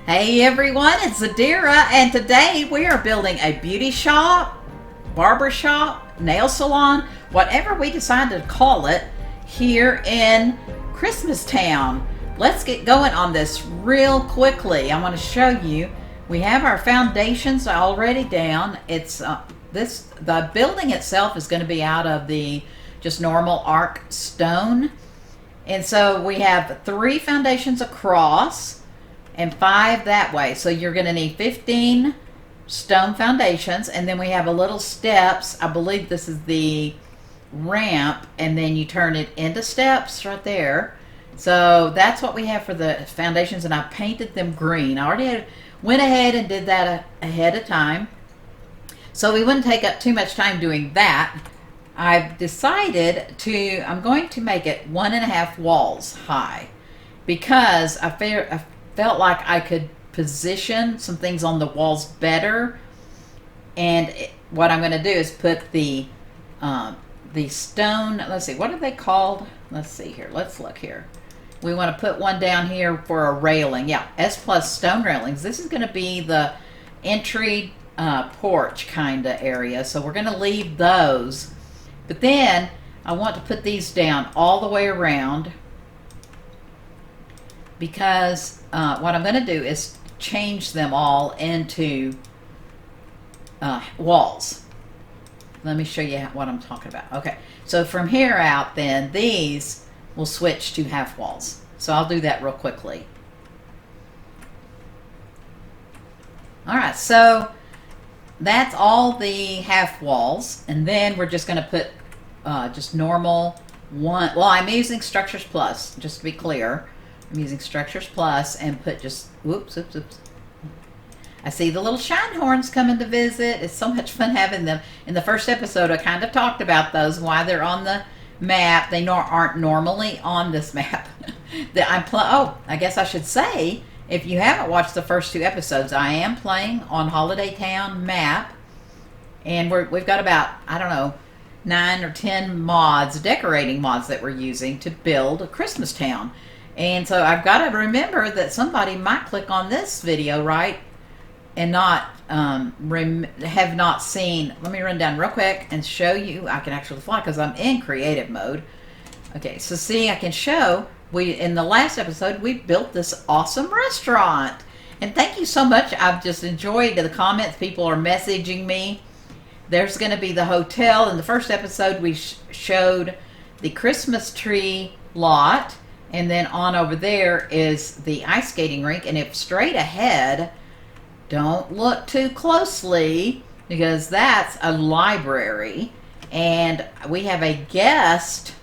Hey everyone, it's Zadira, and today we are building a beauty shop, barber shop, nail salon, whatever we decide to call it, here in Christmas Town. Let's get going on this real quickly. I want to show you. We have our foundations already down. It's the building itself is going to be out of the just normal Ark stone, and so we have 3 foundations across and 5 that way. So you're going to need 15 stone foundations, and then we have a little steps. I believe this is the ramp, and then you turn it into steps right there. So that's what we have for the foundations, and I painted them green. I already went ahead and did that ahead of time, so we wouldn't take up too much time doing that. I've decided I'm going to make it 1.5 walls high, because I felt like I could position some things on the walls better. And what I'm going to do is put the stone, let's see, what are they called? Let's see here, let's look here. We want to put one down here for a railing. Yeah, S+ stone railings. This is going to be the entry porch kind of area, so we're going to leave those. But then I want to put these down all the way around, because what I'm going to do is change them all into walls. Let me show you what I'm talking about. Okay, so from here out, then these will switch to half walls. So I'll do that real quickly. All right, so that's all the half walls, and then we're just going to put just normal one. Well, I'm using Structures Plus, just to be clear. I'm using Structures Plus and put just, oops. I see the little shine horns coming to visit. It's so much fun having them. In the first episode, I kind of talked about those, why they're on the map. They aren't normally on this map. I guess I should say, if you haven't watched the first 2 episodes, I am playing on Holiday Town map, and we've got about, I don't know, 9 or 10 mods, decorating mods that we're using to build a Christmas town. And so I've got to remember that somebody might click on this video, right, and not have not seen. Let me run down real quick and show you. I can actually fly because I'm in creative mode. Okay, so see, I can show. In the last episode, we built this awesome restaurant, and thank you so much. I've just enjoyed the comments. People are messaging me. There's going to be the hotel. In the first episode, we showed the Christmas tree lot, and then on over there is the ice skating rink. And if straight ahead, don't look too closely, because that's a library, and we have a guest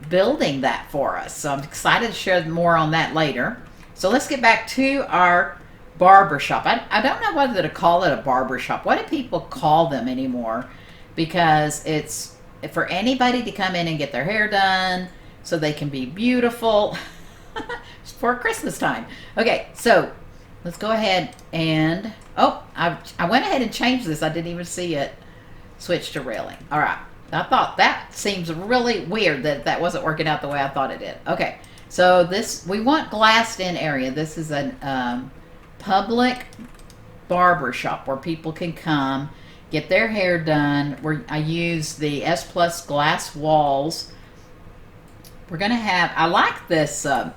building that for us. So I'm excited to share more on that later. So let's get back to our barber shop. I don't know whether to call it a barber shop. What do people call them anymore? Because it's for anybody to come in and get their hair done so they can be beautiful for Christmas time. Okay, so let's go ahead and, I went ahead and changed this. I didn't even see it switch to railing. All right. I thought that seems really weird that wasn't working out the way I thought it did. Okay, so we want glassed in area. This is a public barber shop where people can come get their hair done. I use the S+ glass walls. We're gonna have, I like this the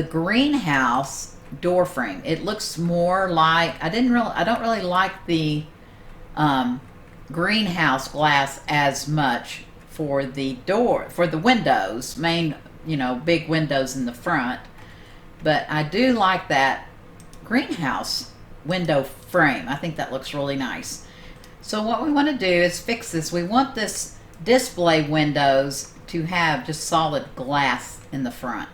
greenhouse door frame. It looks more like, I don't really like the greenhouse glass as much for the windows, big windows in the front, but I do like that greenhouse window frame. I think that looks really nice. So what we want to do is fix this. We want this display windows to have just solid glass in the front.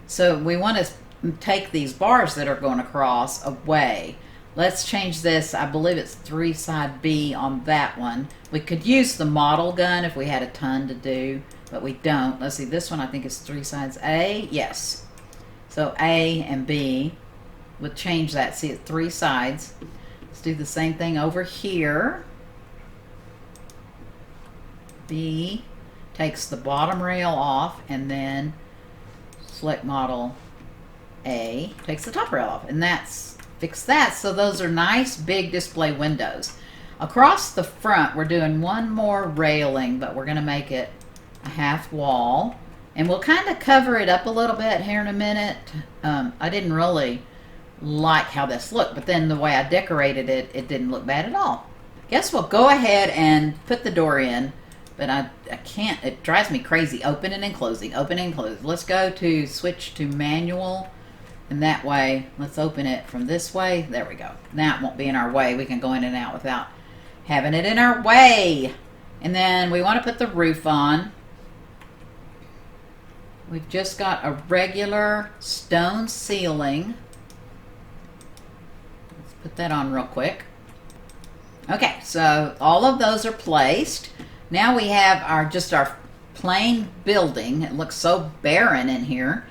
So we want to take these bars that are going across away. Let's change this. I believe it's 3 side B on that one. We could use the model gun if we had a ton to do, but we don't. Let's see, this one I think is 3 sides A. Yes. So A and B. We'll change that. See, it's 3 sides. Let's do the same thing over here. B takes the bottom rail off, and then select model takes the top rail off, and that's fix that. So those are nice big display windows. Across the front, we're doing one more railing, but we're going to make it a half wall. And we'll kind of cover it up a little bit here in a minute. I didn't really like how this looked, but then the way I decorated it, it didn't look bad at all. Guess we'll go ahead and put the door in, but I can't, it drives me crazy opening and closing, opening and closing. Let's go to switch to manual, and that way, let's open it from this way. There we go. Now it won't be in our way. We can go in and out without having it in our way. And then we want to put the roof on. We've just got a regular stone ceiling. Let's put that on real quick. Okay, so all of those are placed. Now we have our plain building. It looks so barren in here.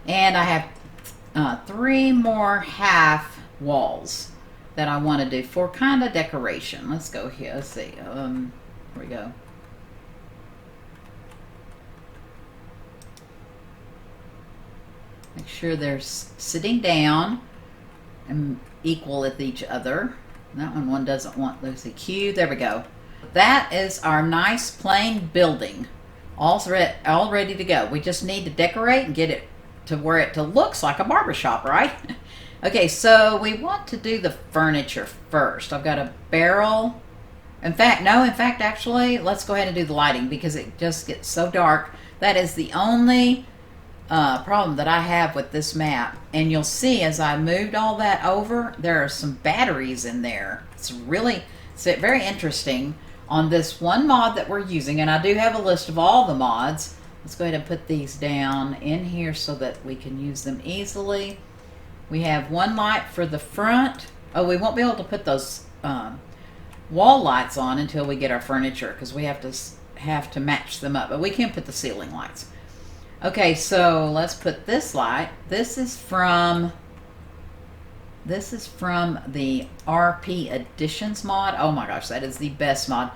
And I have 3 more half walls that I want to do for kind of decoration. Let's go here. Let's see. Here we go. Make sure they're sitting down and equal with each other. That one doesn't want, let's see, Q. There we go. That is our nice plain building. All ready to go. We just need to decorate and get it to where it looks like a barber shop, right? Okay, so we want to do the furniture first. I've got a barrel. In fact, actually, let's go ahead and do the lighting because it just gets so dark. That is the only problem that I have with this map. And you'll see as I moved all that over, there are some batteries in there. It's very interesting on this one mod that we're using. And I do have a list of all the mods. Let's go ahead and put these down in here so that we can use them easily. We have one light for the front. Oh, we won't be able to put those wall lights on until we get our furniture because we have to match them up. But we can put the ceiling lights. Okay, so let's put this light. This is from the RP Editions mod. Oh my gosh, that is the best mod.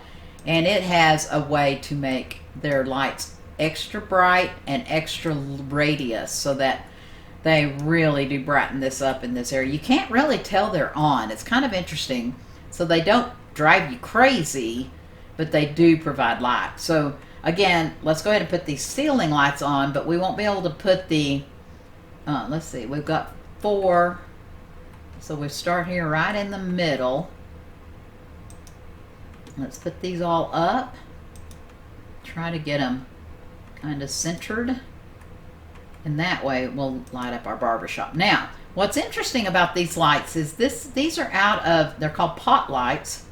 And it has a way to make their lights extra bright and extra radius so that they really do brighten this up in this area. You can't really tell they're on. It's kind of interesting. So they don't drive you crazy, but they do provide light. So again, let's go ahead and put these ceiling lights on, but we won't be able to put the, let's see, we've got 4. So we start here right in the middle. Let's put these all up. Try to get them kind of centered. And that way we'll light up our barbershop. Now, what's interesting about these lights is these are they're called pot lights.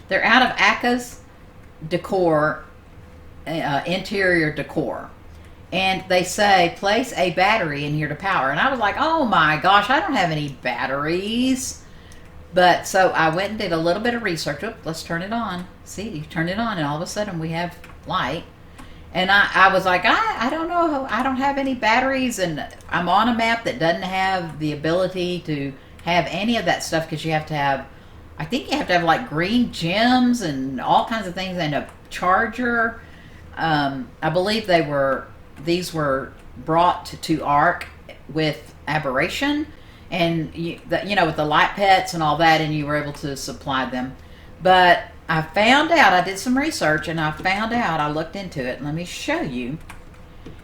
They're out of Aka's decor, interior decor. And they say, place a battery in here to power. And I was like, oh my gosh, I don't have any batteries. But so I went and did a little bit of research. Oop, let's turn it on. See, you turn it on and all of a sudden we have light. And I was like, I don't know, I don't have any batteries, and I'm on a map that doesn't have the ability to have any of that stuff because you have to have, I think you have to have like green gems and all kinds of things and a charger. I believe these were brought to Ark with Aberration, and you know, with the light pets and all that, and you were able to supply them. But I found out, I did some research and I found out, I looked into it, and let me show you.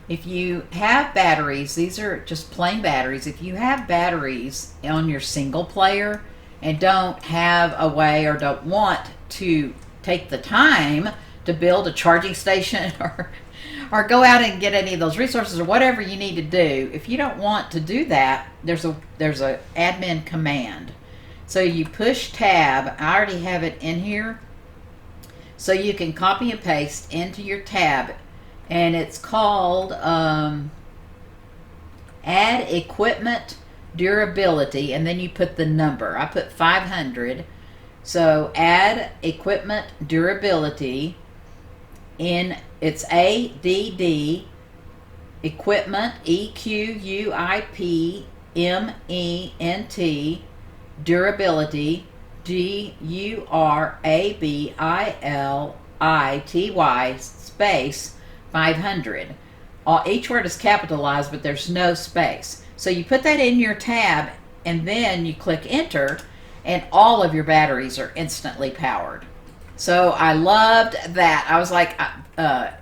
If you have batteries, these are just plain batteries. If you have batteries on your single player and don't have a way or don't want to take the time to build a charging station or go out and get any of those resources or whatever you need to do, if you don't want to do that, there's a admin command. So you push tab. I already have it in here. So you can copy and paste into your tab, and it's called add equipment durability, and then you put the number. I put 500. So add equipment durability in, it's ADD equipment, EQUIPMENT durability, DURABILITY space 500. each word is capitalized, but there's no space. So you put that in your tab, and then you click enter, and all of your batteries are instantly powered. So I loved that. I was like, Aka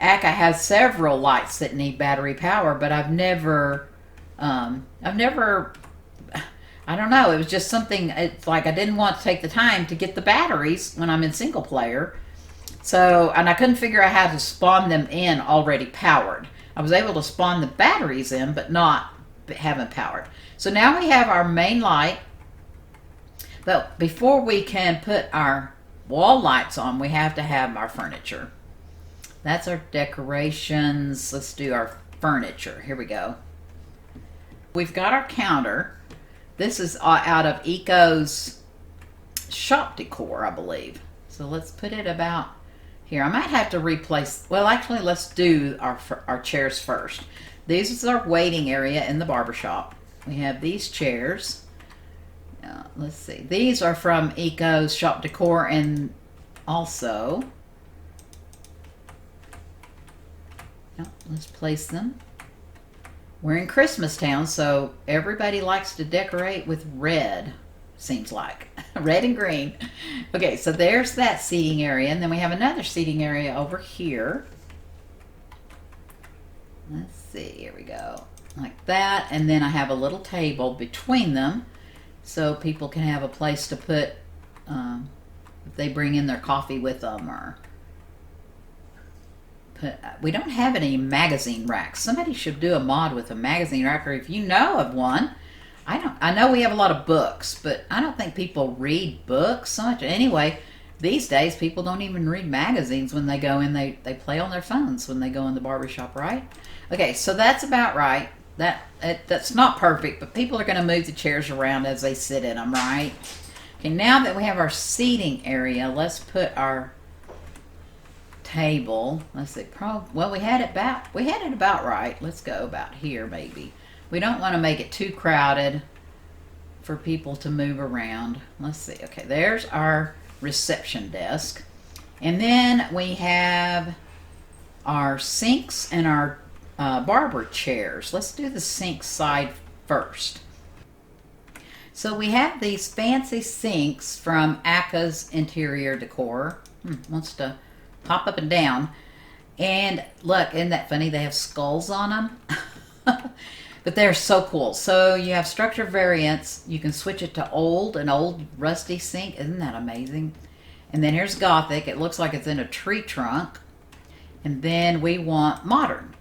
has several lights that need battery power, but I've never, I don't know. It was just something. It's like I didn't want to take the time to get the batteries when I'm in single player. So, and I couldn't figure out how to spawn them in already powered. I was able to spawn the batteries in, but not have them powered. So now we have our main light. But before we can put our wall lights on, we have to have our furniture. That's our decorations. Let's do our furniture. Here we go. We've got our counter. This is out of Eco's shop decor, I believe. So let's put it about here. I might have to replace, well, actually, let's do our chairs first. This is our waiting area in the barbershop. We have these chairs. Let's see. These are from Eco's shop decor, and also, let's place them. We're in Christmas town, so everybody likes to decorate with red, seems like. Red and green. Okay, so there's that seating area, and then we have another seating area over here. Let's see, here we go. Like that, and then I have a little table between them, so people can have a place to put, if they bring in their coffee with them, or we don't have any magazine racks. Somebody should do a mod with a magazine rack, or if you know of one. I know we have a lot of books, but I don't think people read books so much. Anyway, these days people don't even read magazines when they go in. They play on their phones when they go in the barbershop, right? Okay, so that's about right. That's not perfect, but people are going to move the chairs around as they sit in them, right? Okay, now that we have our seating area, let's put our table. Let's see. Well, we had it about right. Let's go about here, maybe. We don't want to make it too crowded for people to move around. Let's see. Okay, there's our reception desk, and then we have our sinks and our barber chairs. Let's do the sink side first. So we have these fancy sinks from Aka's Interior Decor. Wants to pop up and down. And look, isn't that funny? They have skulls on them. But they're so cool. So you have structure variants. You can switch it to an old rusty sink. Isn't that amazing? And then here's Gothic. It looks like it's in a tree trunk. And then we want modern.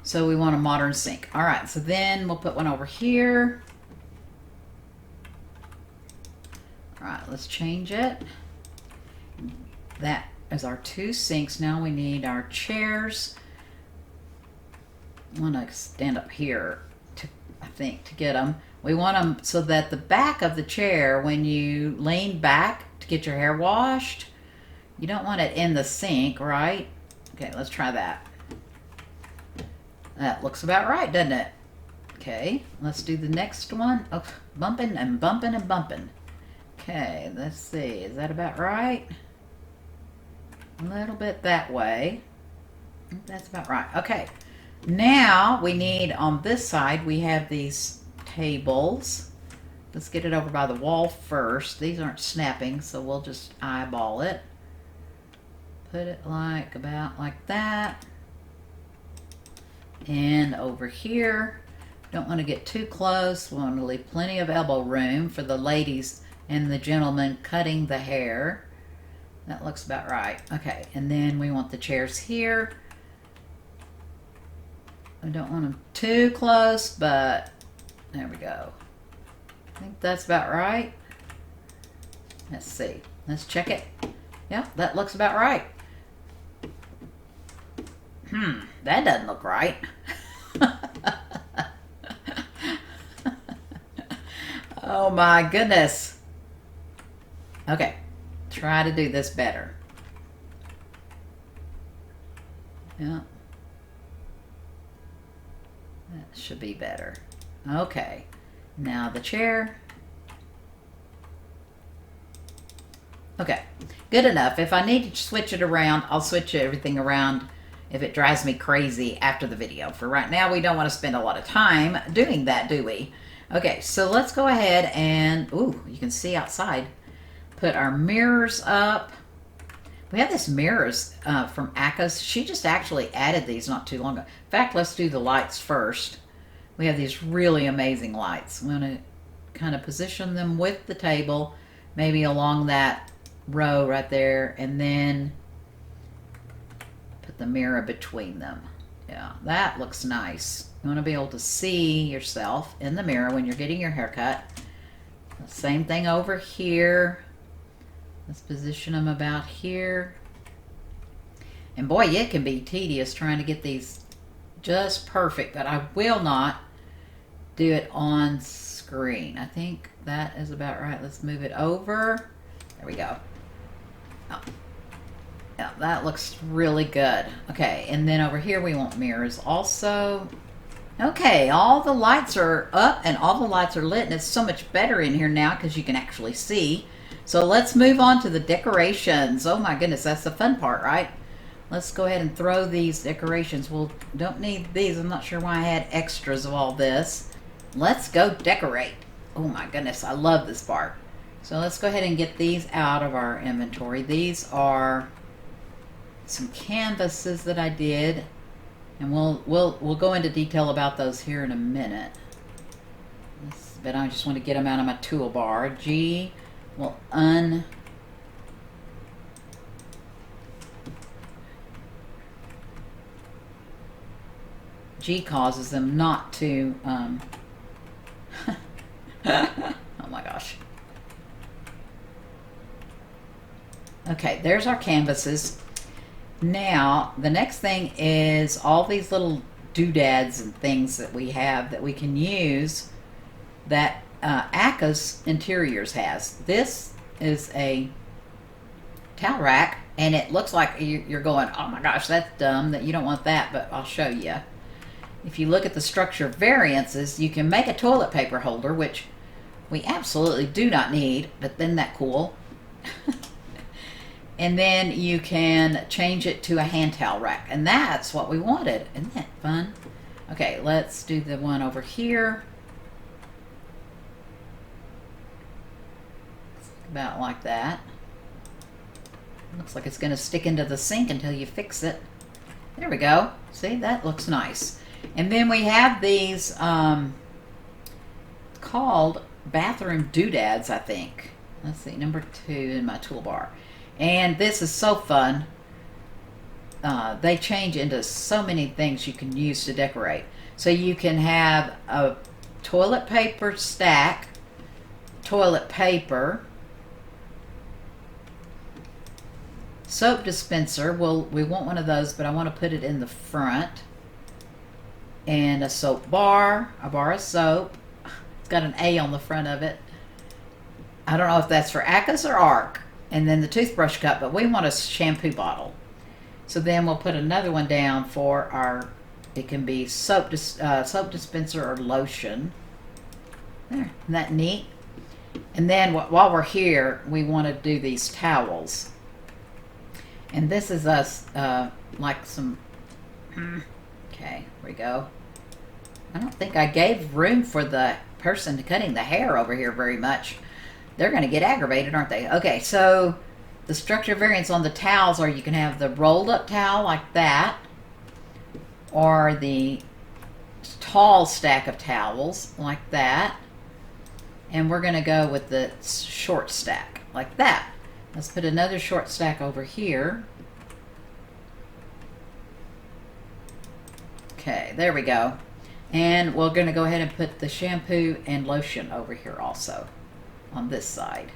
So we want a modern sink. All right, so then we'll put one over here. All right, let's change it. That is our two sinks. Now we need our chairs. I want to stand up here, to get them. We want them so that the back of the chair, when you lean back to get your hair washed, you don't want it in the sink, right? Okay, let's try that. That looks about right, doesn't it? Okay, let's do the next one. Oh, bumping and bumping and bumping. Okay, let's see. Is that about right? A little bit that way. That's about right. Okay. Now we need, on this side, we have these tables. Let's get it over by the wall first. These aren't snapping, so we'll just eyeball it. Put it about like that. And over here, don't want to get too close. We want to leave plenty of elbow room for the ladies and the gentlemen cutting the hair. That looks about right. Okay, and then we want the chairs here. I don't want them too close, but there we go. I think that's about right. Let's see. Let's check it. Yeah, that looks about right. That doesn't look right. Oh my goodness. Okay, try to do this better. Yeah. That should be better. Okay, now the chair. Okay, good enough. If I need to switch it around, I'll switch everything around if it drives me crazy after the video. For right now, we don't want to spend a lot of time doing that, do we? Okay, so let's go ahead and, ooh, you can see outside. Put our mirrors up. We have this mirrors from Aka's. She just actually added these not too long ago. In fact, let's do the lights first. We have these really amazing lights. I'm going to kind of position them with the table, maybe along that row right there, and then put the mirror between them. Yeah, that looks nice. You want to be able to see yourself in the mirror when you're getting your hair cut. The same thing over here. Let's position them about here. And boy, it can be tedious trying to get these just perfect, but I will not do it on screen. I think that is about right. Let's move it over. There we go. Oh. Yeah, that looks really good. Okay, and then over here we want mirrors also. Okay, all the lights are up and all the lights are lit, and it's so much better in here now because you can actually see. So let's move on to the decorations. Oh my goodness, that's the fun part, right? Let's go ahead and throw these decorations. Well, don't need these. I'm not sure why I had extras of all this. Let's go decorate. Oh my goodness, I love this part. So let's go ahead and get these out of our inventory. These are some canvases that I did, and we'll go into detail about those here in a minute. But I just want to get them out of my toolbar. G will G causes them not to oh my gosh. Okay, there's our canvases. Now the next thing is all these little doodads and things that we have that we can use that Aka's Interiors has. This is a towel rack, and it looks like you're going, oh my gosh, that's dumb, that you don't want that, but I'll show you. If you look at the structure variances, you can make a toilet paper holder, which we absolutely do not need, but isn't that cool? And then you can change it to a hand towel rack, and that's what we wanted. Isn't that fun? Okay, let's do the one over here. About like that. Looks like it's going to stick into the sink until you fix it. There we go. See, that looks nice. And then we have these called bathroom doodads, I think. Let's see, number 2 in my toolbar. And this is so fun. They change into so many things you can use to decorate. So you can have a toilet paper stack, toilet paper, soap dispenser. Well, we want one of those, but I want to put it in the front. And a soap bar, a bar of soap. It's got an A on the front of it. I don't know if that's for Aka's or Ark. And then the toothbrush cup, but we want a shampoo bottle. So then we'll put another one down for our, it can be soap dispenser or lotion. There, isn't that neat? And then while we're here, we want to do these towels. And this is us, like some, okay, here we go. I don't think I gave room for the person cutting the hair over here very much. They're going to get aggravated, aren't they? Okay, so the structure variants on the towels are you can have the rolled up towel like that, or the tall stack of towels like that. And we're going to go with the short stack like that. Let's put another short stack over here. Okay, there we go. And we're going to go ahead and put the shampoo and lotion over here also on this side.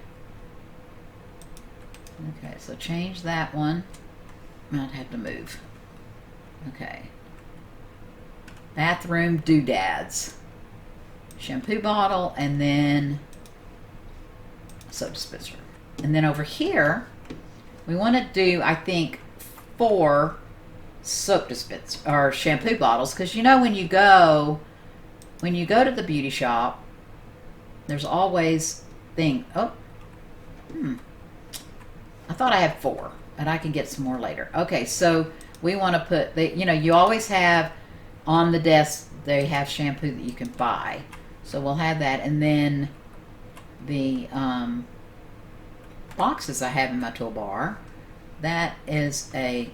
Okay, so change that one. Might have to move. Okay. Bathroom doodads. Shampoo bottle, and then soap dispenser. And then over here, we want to do, I think, 4 soap dispenser or shampoo bottles, because you know when you go to the beauty shop, there's always I thought I had 4. but I can get some more later. Okay, so we want to put the, you know, you always have on the desk, they have shampoo that you can buy. So we'll have that, and then the boxes I have in my toolbar, that is a,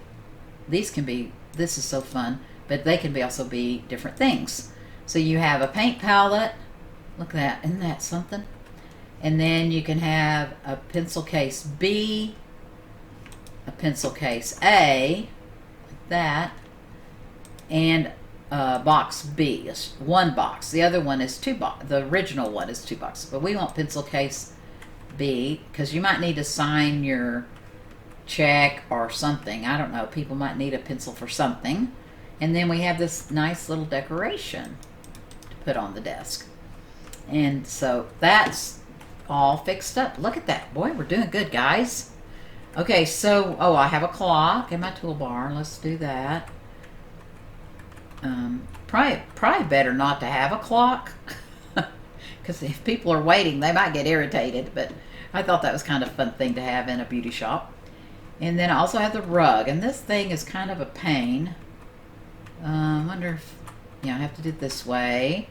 these can be, this is so fun, but they can be also be different things. So you have a paint palette, look at that, isn't that something? And then you can have a pencil case B, a pencil case A, like that, and box B is one box. The other one is two box. The original one is two boxes, but we want pencil case B because you might need to sign your check or something. I don't know. People might need a pencil for something. And then we have this nice little decoration to put on the desk. And so that's all fixed up. Look at that. Boy, we're doing good, guys. Okay, so, oh, I have a clock in my toolbar. Let's do that. Probably better not to have a clock because if people are waiting, they might get irritated. But I thought that was kind of a fun thing to have in a beauty shop. And then I also have the rug, and this thing is kind of a pain. I wonder if, yeah, I have to do it this way.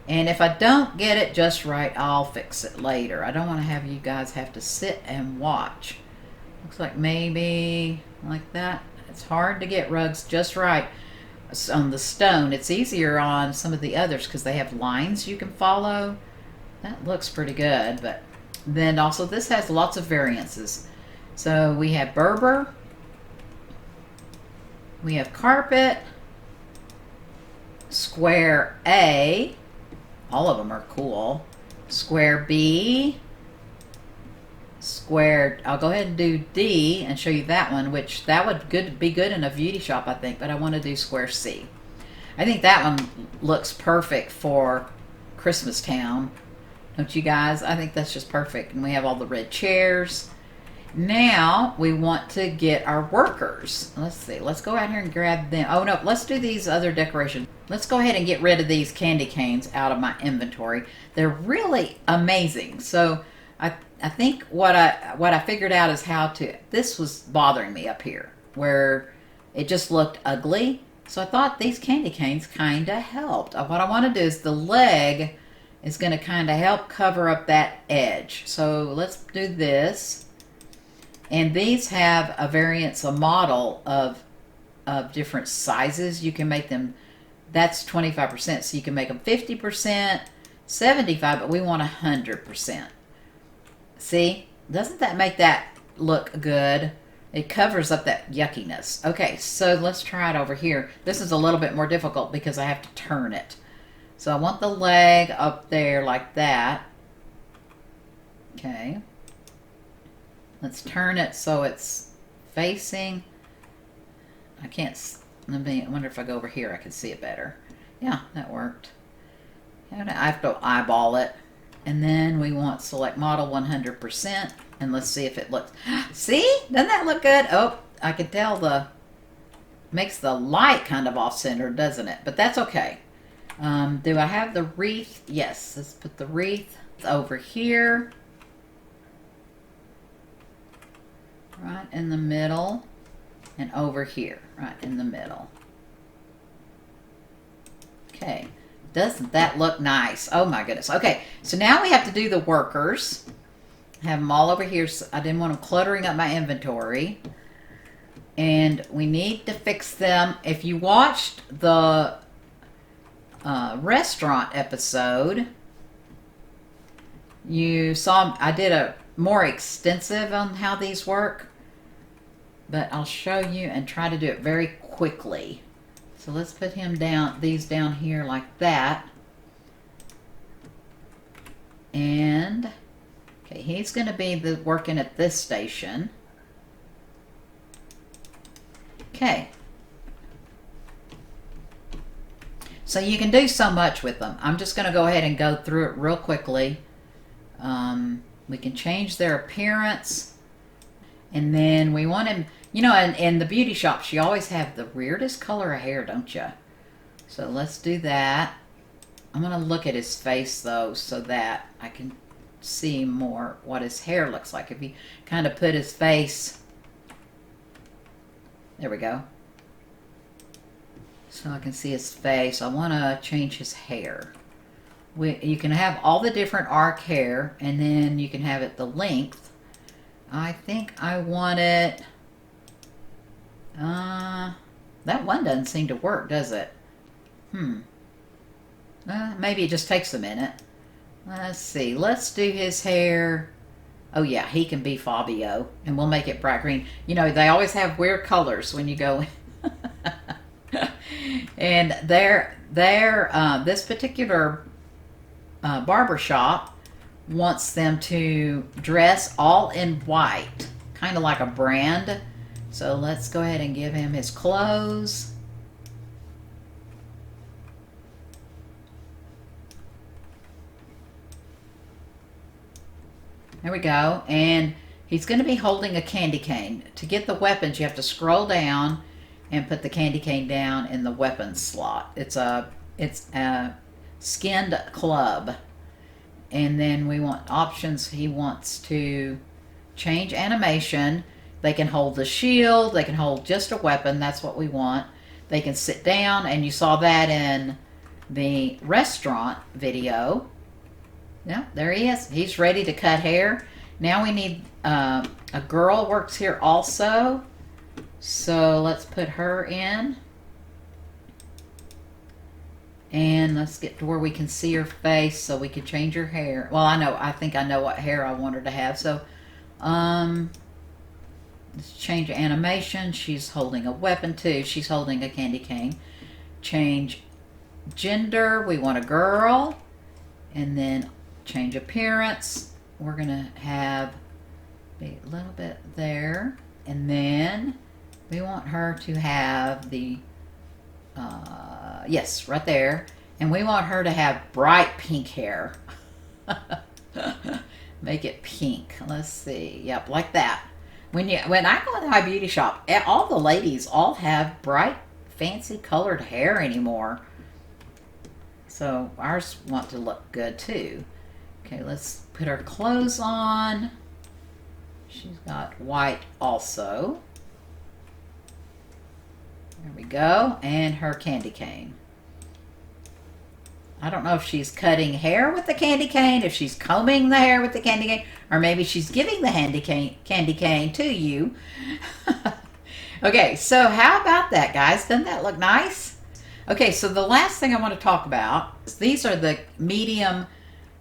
And if I don't get it just right, I'll fix it later. I don't want to have you guys have to sit and watch. Looks like maybe like that. It's hard to get rugs just right on the stone. It's easier on some of the others because they have lines you can follow. That looks pretty good. But then also this has lots of variances. So we have Berber, we have carpet, square A, all of them are cool, square B, square, I'll go ahead and do D and show you that one, which that would be good in a beauty shop, I think, but I want to do square C. I think that one looks perfect for Christmas Town, don't you guys? I think that's just perfect. And we have all the red chairs. Now we want to get our workers. Let's see, let's go out here and grab them. Oh no, let's do these other decorations. Let's go ahead and get rid of these candy canes out of my inventory. They're really amazing. So I think what I figured out is how to, this was bothering me up here where it just looked ugly. So I thought these candy canes kind of helped. What I want to do is the leg is going to kind of help cover up that edge. So let's do this. And these have a variance, a model of different sizes. You can make them, that's 25%. So you can make them 50%, 75%, but we want 100%. See, doesn't that make that look good? It covers up that yuckiness. Okay, so let's try it over here. This is a little bit more difficult because I have to turn it. So I want the leg up there like that. Okay. Let's turn it so it's facing. I can't, I wonder if I go over here I can see it better. Yeah, that worked. I have to eyeball it. And then we want select model 100%. And let's see if it looks, see? Doesn't that look good? Oh, I can tell makes the light kind of off-center, doesn't it? But that's okay. Do I have the wreath? Yes, let's put the wreath over here. Right in the middle. And over here, right in the middle. Okay. Doesn't that look nice? Oh my goodness. Okay, so now we have to do the workers. Have them all over here. So I didn't want them cluttering up my inventory. And we need to fix them. If you watched the restaurant episode, you saw I did a more extensive on how these work. But I'll show you and try to do it very quickly. So let's put him down, these down here like that. And, okay, he's going to be working at this station. Okay. So you can do so much with them. I'm just going to go ahead and go through it real quickly. We can change their appearance. And then we want him, you know, in the beauty shops, you always have the weirdest color of hair, don't you? So let's do that. I'm going to look at his face, though, so that I can see more what his hair looks like. If you kind of put his face There we go. So I can see his face. I want to change his hair. You can have all the different Ark hair, and then you can have it the length. I think I want it... that one doesn't seem to work, does it? Maybe it just takes a minute. Let's see. Let's do his hair. Oh yeah, he can be Fabio, and we'll make it bright green. You know, they always have weird colors when you go in. And this particular barber shop wants them to dress all in white, kind of like a brand. So let's go ahead and give him his clothes. There we go. And he's going to be holding a candy cane. To get the weapons, you have to scroll down and put the candy cane down in the weapons slot. It's a skinned club. And then we want options. He wants to change animation. They can hold the shield. They can hold just a weapon. That's what we want. They can sit down, and you saw that in the restaurant video. Yeah, there he is. He's ready to cut hair. Now we need a girl works here also. So let's put her in. And let's get to where we can see her face so we can change her hair. Well, I think I know what hair I want her to have. So, let's change animation. She's holding a weapon too. She's holding a candy cane. Change gender. We want a girl. And then change appearance. We're going to have a little bit there. And then we want her to have the, yes, right there. And we want her to have bright pink hair. Make it pink. Let's see. Yep, like that. When I go to my beauty shop, all the ladies all have bright, fancy colored hair anymore. So ours want to look good too. Okay, let's put her clothes on. She's got white also. There we go. And her candy cane. I don't know if she's cutting hair with the candy cane, if she's combing the hair with the candy cane, or maybe she's giving the candy cane to you. Okay, so how about that, guys? Doesn't that look nice? Okay, so the last thing I want to talk about is these are the medium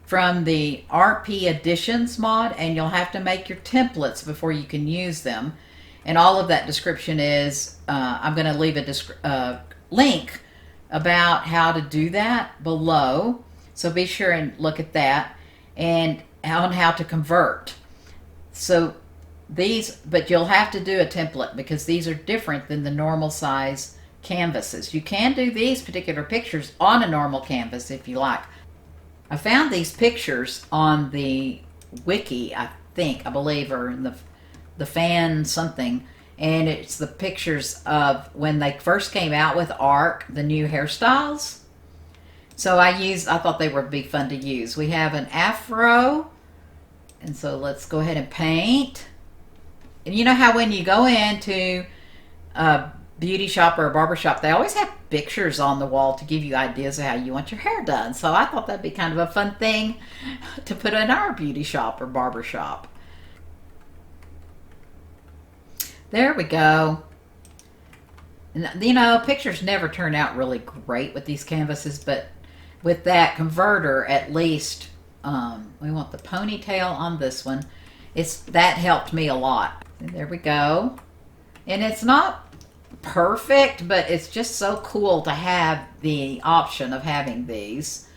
from the RP Editions mod, and you'll have to make your templates before you can use them. And all of that description is, I'm going to leave a link about how to do that below. So be sure and look at that, and on how to convert. So these, but you'll have to do a template because these are different than the normal size canvases. You can do these particular pictures on a normal canvas if you like. I found these pictures on the wiki, I believe, or in the fan something, and it's the pictures of when they first came out with Ark, the new hairstyles. So I thought they would be fun to use. We have an afro, and so let's go ahead and paint. And you know how when you go into a beauty shop or a barber shop, they always have pictures on the wall to give you ideas of how you want your hair done. So I thought that'd be kind of a fun thing to put in our beauty shop or barber shop. There we go. And, you know, pictures never turn out really great with these canvases, but with that converter, at least, we want the ponytail on this one. That helped me a lot. And there we go. And it's not perfect, but it's just so cool to have the option of having these.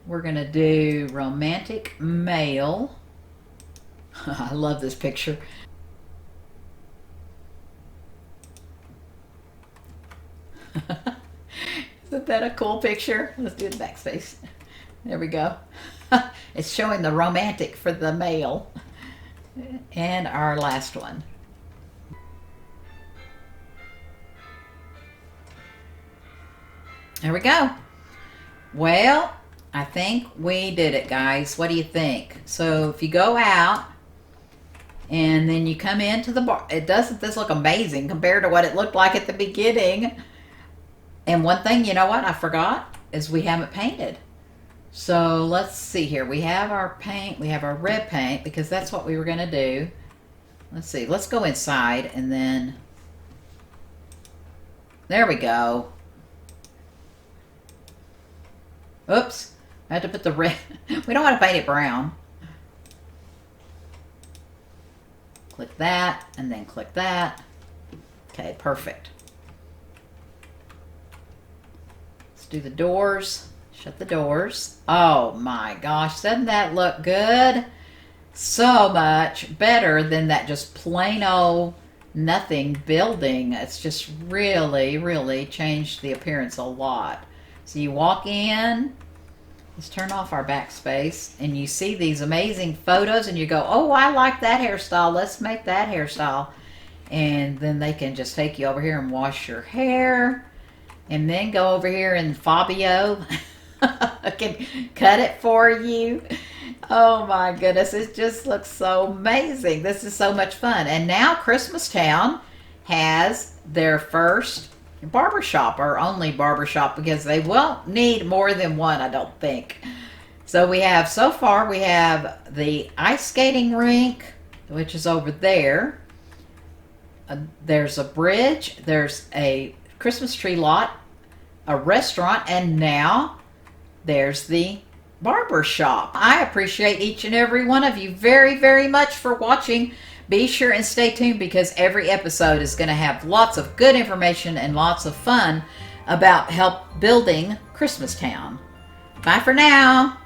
We're going to do romantic male. I love this picture. Isn't that a cool picture? Let's do the backspace. There we go. It's showing the romantic for the male. And our last one. There we go. Well, I think we did it, guys. What do you think? So if you go out And then you come into the bar. Doesn't this look amazing compared to what it looked like at the beginning? And one thing, you know what, I forgot, is we haven't painted. So let's see here. We have our paint. We have our red paint because that's what we were going to do. Let's see. Let's go inside and then... There we go. Oops. I had to put the red... We don't want to paint it brown. Click that, and then click that. Okay, perfect. Let's do the doors. Shut the doors. Oh my gosh, doesn't that look good? So much better than that just plain old nothing building. It's just really, really changed the appearance a lot. So you walk in, let's turn off our backspace, and you see these amazing photos and you go, oh, I like that hairstyle. Let's make that hairstyle. And then they can just take you over here and wash your hair. And then go over here and Fabio can cut it for you. Oh my goodness, it just looks so amazing. This is so much fun. And now Christmastown has their first barbershop, or only barbershop, because they won't need more than one, I don't think. So we have, so far, we have the ice skating rink, which is over there. There's a bridge, there's a Christmas tree lot, a restaurant, and now there's the barber shop. I appreciate each and every one of you very, very much for watching. Be sure and stay tuned because every episode is going to have lots of good information and lots of fun about help building Christmastown. Bye for now.